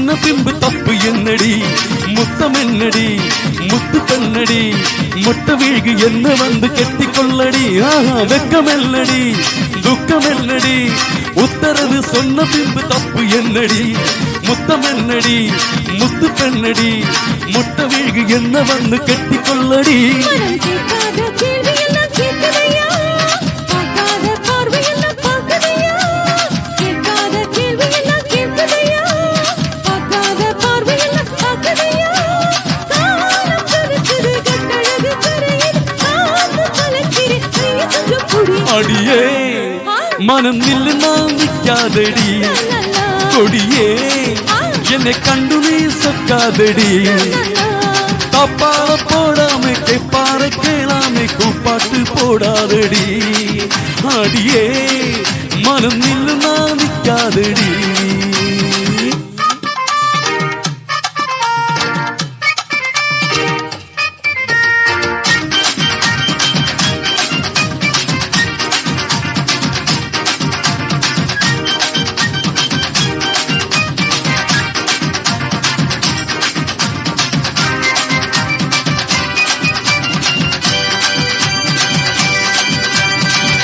சொன்ன பின்பு தப்பு என்னடி முத்தம் என்னடி முத்து கண்ணடி முட்ட வீழ்கு என்ன வந்து கெட்டி கொள்ளடி வெக்கம் என்னடி துக்கம் என்னடி உத்தரவு சொன்ன பின்பு தப்பு என்னடி முத்தம் என்னடி முத்து பெண்ணடி முட்ட வீழ்கு என்ன வந்து கெட்டி கொள்ளடி அடியே மனம் நில்லு நான் நிக்காதடி கொடியே என்னை கண்டு நீ சொக்காதடி தப்பால போடாம கேப்பார கேளாம கூப்பாட்டு போடாதடி அடியே மனம் நில்லு நான் நிக்காதடி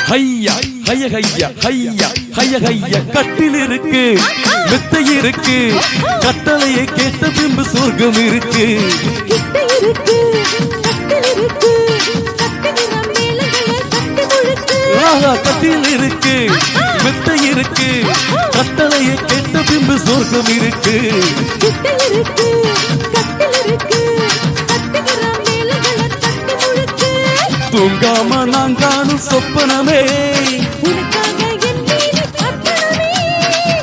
ஹையா ஹைய ஹையா ஹையா ஹைய ஹையா கட்டில் இருக்கு மெத்தை இருக்கு கட்டளையை கேட்ட பின்பு சொர்க்கம் இருக்கு கட்டில் இருக்கு மெத்தை இருக்கு கட்டளையை கேட்ட பின்பு சொர்க்கம் இருக்கு தூங்காம நான் காணும் சொப்பனமே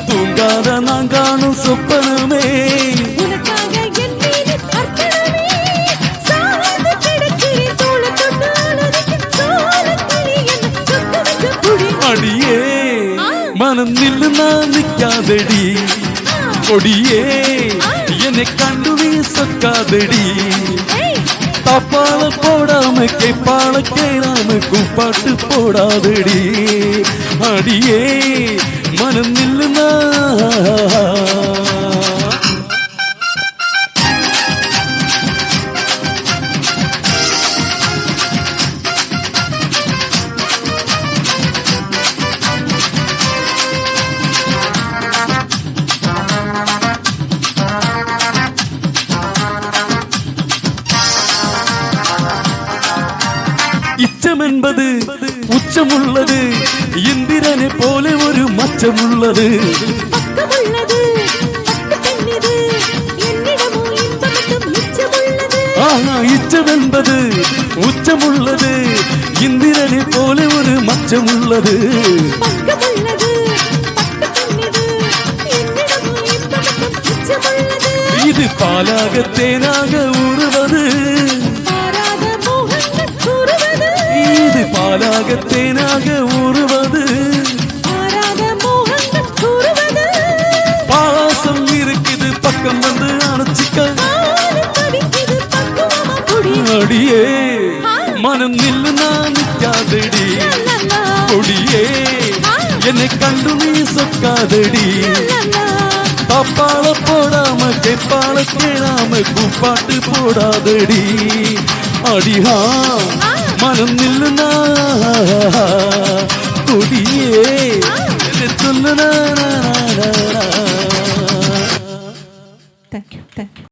தூங்காத நான் காணும் சொப்பனமே அடியே மனம் நில்லு நான் நிக்காதடி கொடியே என்னை கண்டு நீ சொக்காதடி தப்பால போடாம கேப்பால கேளாம கூப்பாட்டு போடாதடி அடியே மனம் நில்லுனா இச்சம் என்பது உச்சம் உள்ளது இந்திரனை போல ஒரு மச்சம் உள்ளது இச்சம் என்பது உச்சம் உள்ளது இந்திரனை போல ஒரு மச்சம் உள்ளது இது பாலாக தேனாக உருவது பாலாக தேனாக உருவது பாசம் இருக்குது பக்கம் வந்து அணைச்சிக்க அடியே மனம் நில்லு நான் நிக்காதடி கொடியே என்னை கண்டு நீ சொக்காதடி தப்பால போடாம கேப்பால கேளாம கூப்பாட்டு போடாதடி அடிஹா மனம் நில்லுனா கொடியே சொல்லுனா